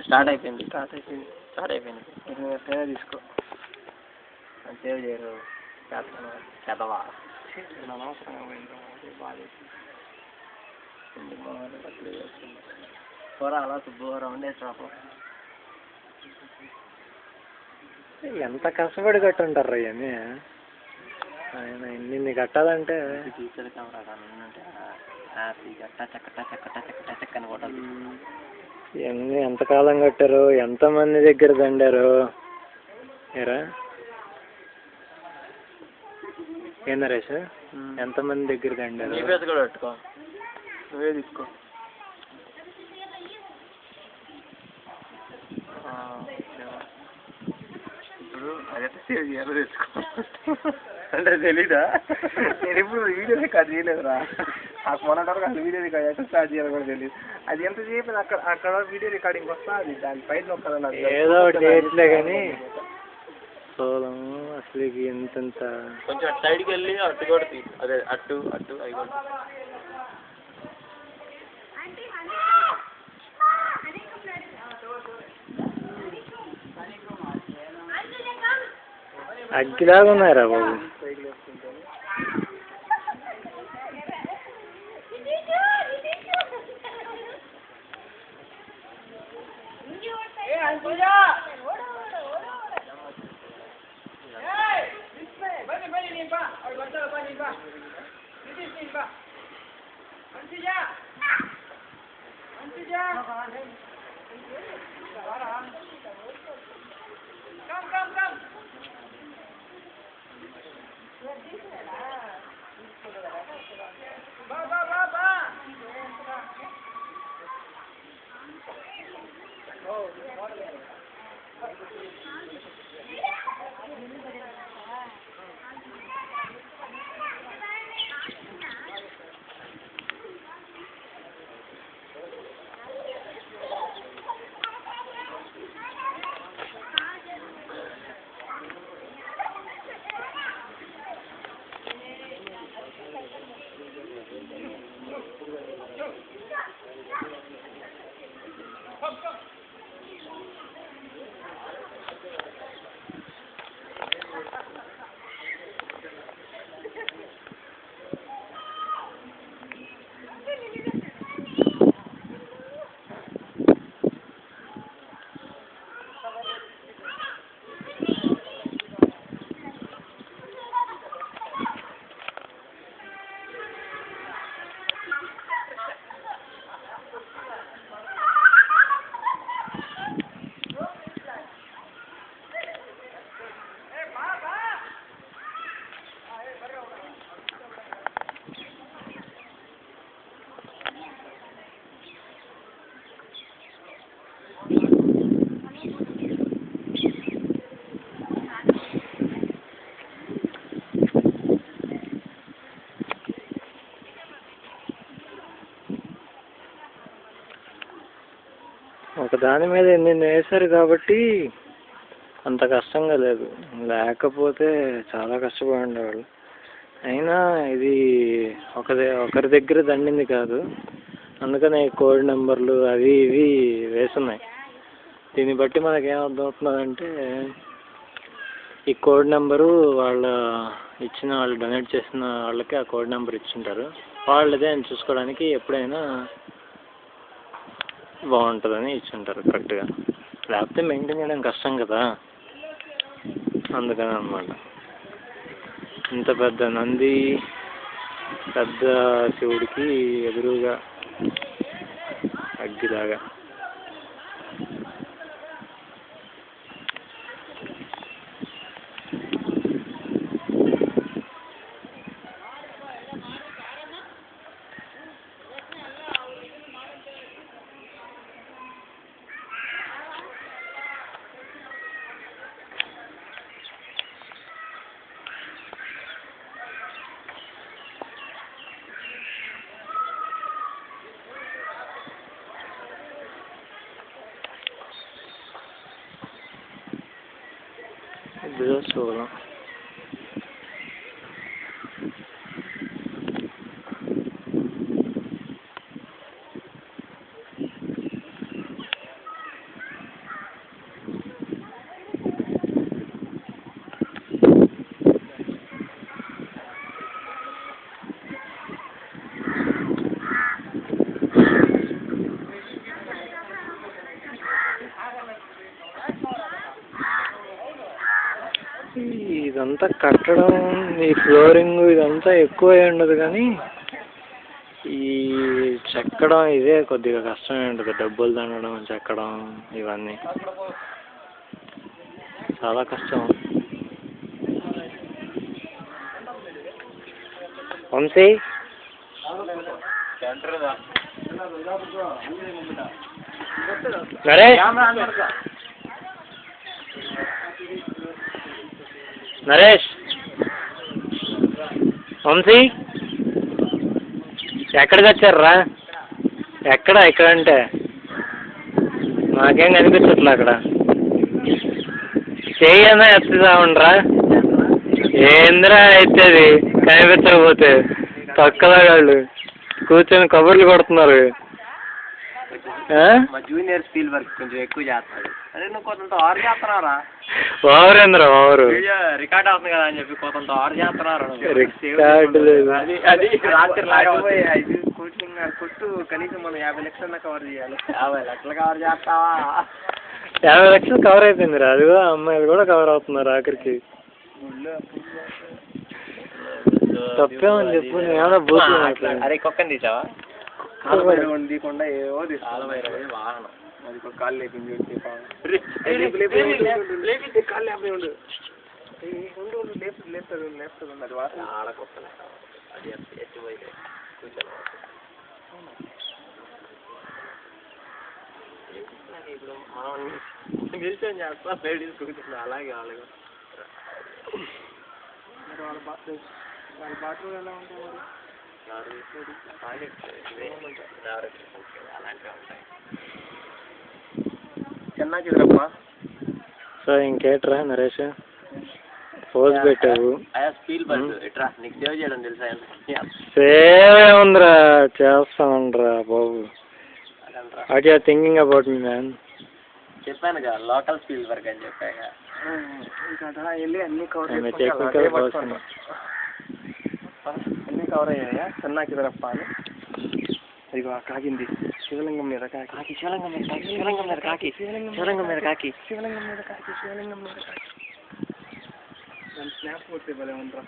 Start అయిపోయింది తీసుకో save చేయరు చదవా పోరా అలా సుబ్బోరా ఉండేసాపు ఎంత కష్టపడి కట్టుంటారు ఇవన్నీ ఆయన ఇన్ని కట్టాలంటే టీచర్ కెమెరా చక్కని కొట్టాలి. ఇవన్నీ ఎంతకాలం కట్టారు, ఎంతమంది దగ్గర దండారు ఏరా ఏం నరేష్ ఎంతమంది దగ్గర దండారు? కూడా పెట్టుకో, నువ్వే తీసుకో. ఇప్పుడు అదైతే సేవ్ చేయాలో తెచ్చుకో అంటే తెలీదా? నేను ఇప్పుడు వీడియో రికార్డ్ చేయలేదురా, నాకు మొన్నటి అసలు వీడియో రికార్డ్ అయితే స్టార్ట్ చేయాలి కూడా తెలియదు. అది ఎంత చేయలేదు అక్కడ వీడియో రికార్డింగ్ వస్తా అది దాని పైన ఒక్కదా ఏదో ఒకటి చేయట్లే కానీ సోలం అసలు ఎంతంత కొంచెం సైడ్కి వెళ్ళి అటు కూడా అదే అటు అవి కూడా అగ్గిలాగా ఉన్నారా బాబు. ఒక దాని మీద ఎన్ని వేశారు కాబట్టి అంత కష్టంగా లేదు, లేకపోతే చాలా కష్టపడి ఉండేవాళ్ళు. అయినా ఇది ఒకరి దగ్గర దండింది కాదు, అందుకనే కోడ్ నెంబర్లు అవి ఇవి వేస్తున్నాయి. దీన్ని బట్టి మనకి ఏమర్థం అవుతుందంటే ఈ కోడ్ నెంబరు వాళ్ళు డొనేట్ చేసిన వాళ్ళకి ఆ కోడ్ నెంబర్ ఇచ్చింటారు, వాళ్ళదే అని చూసుకోవడానికి ఎప్పుడైనా బాగుంటుందని ఇచ్చుంటారు కరెక్ట్గా, లేకపోతే మెయింటైన్ చేయడం కష్టం కదా, అందుకని అన్నమాట. ఇంత పెద్ద నంది పెద్ద శివుడికి ఎదురుగా అగ్గిలాగా. ఇదిగో చూడం. ఇదంతా కట్టడం, ఈ ఫ్లోరింగ్ ఇదంతా ఎక్కువ ఉండదు కానీ ఈ చెక్కడం ఇదే కొద్దిగా కష్టమే ఉంటుంది. డబ్బులు దండడం, చెక్కడం ఇవన్నీ చాలా కష్టం. వంశీ నరేష్ నరేష్ వంశీ ఎక్కడికి వచ్చారా? ఎక్కడ అంటే నాకేం కనిపించట్లే అక్కడ. చెయ్యన్నా ఎత్తుతా ఉండరా? ఏందిరా ఎత్తేది కనిపించకపోతే? పక్కలా వాళ్ళు కూర్చొని కబుర్లు కొడుతున్నారు. మా జూనియర్ స్పీల్ వర్క్ కొంచెం ఎక్కువ చేస్తాడు. అదే నువ్వు కొంత ఆరు చేస్తున్నారా? ఓవరేంద్ర ఓవరు రికార్డ్ అవుతుంది కదా అని చెప్పి కొంత ఆరు చేస్తున్నారు. రికార్డు లేదు. అది రాత్రి కొట్టు కనీసం మనం 50 లక్షలు కవర్ చేయాలి. 50 లక్షలు కవర్ చేస్తావా? 50 లక్షలు కవర్ అయిపోయింది రా. అదిగో అమ్మాయిలు కూడా కవర్ అవుతున్నారు ఆఖరికి. తప్పేమని చెప్పు. నేను బూతులు మాట్లాడు. అరే కుక్కని తీసావా? తీయకుండా ఏవో తీసుకోవాలి. వాహనం అది కాళ్ళు లేపింది. కాళ్ళు లేపే ఉండు. లేపుతుంది అది వాసన ఆడకొక్కలే. అది ఎత్తిపోయి కూర్చొని ఇప్పుడు మనం నిల్చొని చేస్తా లేడీస్ కూర్చున్నా. అలాగే అలాగే వాళ్ళ బాత్రూమ్ ఎలా ఉంటాయి మరి? చెన్నాకి ఎదురప్ప. సో ఇంకేట్రా నరేష్ పోజ్ పెట్టావు? నీకు సేవ్ చేయడం తెలుసా? సేవ్ ఏముందిరా, చేస్తానురా బాబు. What you are thinking about me man? చెప్పాను కదా లోకల్ స్పీల్ వర్క్ అని చెప్పాక. వెళ్ళి అన్ని కవర్ కవర్ అయ్యాయా? చెన్నాకి ఎదురప్ప అని ఇదిగో కాకింది. శివలింగం మీద కాకి, శివలింగం మీద కాకి, శివలింగం మీద కాకి, శివలింగం మీద కాకి, శివలింగం మీద కాకి, శివలింగం మీద కాకి. దాని స్నాప్ కొట్టే భలే ఉండరా.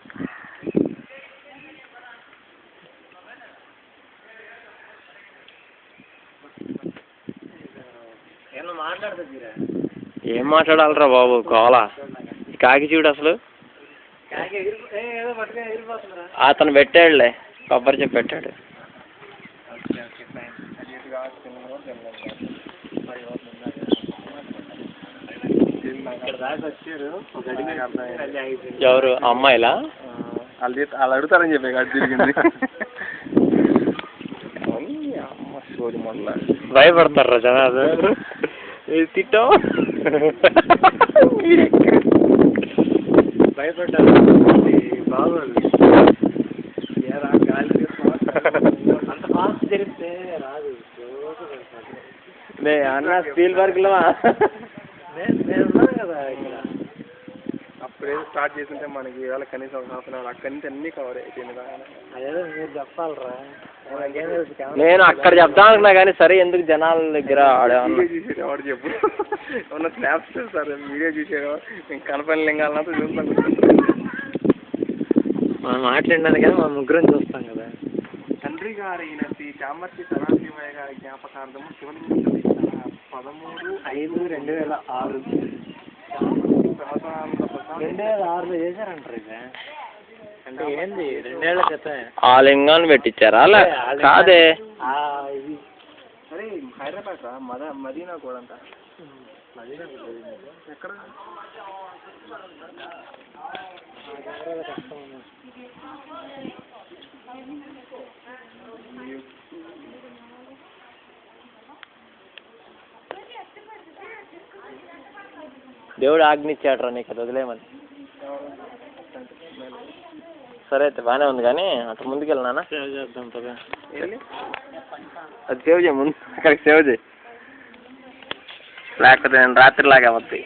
ఏమన్నా మాట్లాడతా తీరా? ఏం మాట్లాడాలరా బాబు కోలా? కాకి చూడు అసలు. అతను పెట్టాడులే, కొబ్బరి చెప్పి పెట్టాడు. ఎవరు అమ్మాయిలా? వాళ్ళు అడుగుతారని చెప్పి అది తిరిగింది. భయపడతారా జనాలు? తిట్టో భయపడ్డారు బాగోదు. అంత ఫాస్ట్ జరిగితే రాదు. అన్న స్పీల్ వర్క్ లో కదా ఇక్కడ. అప్పుడేదో స్టార్ట్ చేస్తుంటే మనకి ఇవాళ కనీసం ఒక హాఫ్ అన్ అవర్ అక్కడి నుంచి అన్ని కవర్ అయిపోయింది. అదేదో మీరు చెప్పాలరా. నేను అక్కడ చెప్తాను అనుకున్నా కానీ సరే ఎందుకు జనాల దగ్గర చూసేవాడు చెప్పు. ఏమన్నా స్నాప్స్ సార్ వీడియో చూసేవాడు. నేను కనపని లింగాలంతా చూస్తాను. మనం మాట్లాడినది కానీ మనం ముగ్గురం చూస్తాం కదా. తండ్రి గారైన శ్రీ చామర్తి సదాశివయ్య గారి జ్ఞాపకార్థము శివలింగం 13/5/2006 2006లో చేశారంటారు. ఇది అంటే ఏంది 2 ఏళ్ల క్రితం ఆ లింగాన్ని పెట్టించారా? అలా కాదే. అరే హైదరాబాద్ రా మదీనా కూడా అంట. మదీనా ఎక్కడ? దేవుడు ఆజ్ఞించాడు నీకు అది వదిలేమని. సరే అయితే బాగానే ఉంది కానీ అటు ముందుకెళ్ళినా సేవ్ చేద్దాం కదా. అది సేవ్ చేయ ముందు, అక్కడికి సేవ్ చేయి, లేకపోతే నేను రాత్రిలాగా వస్తాయి.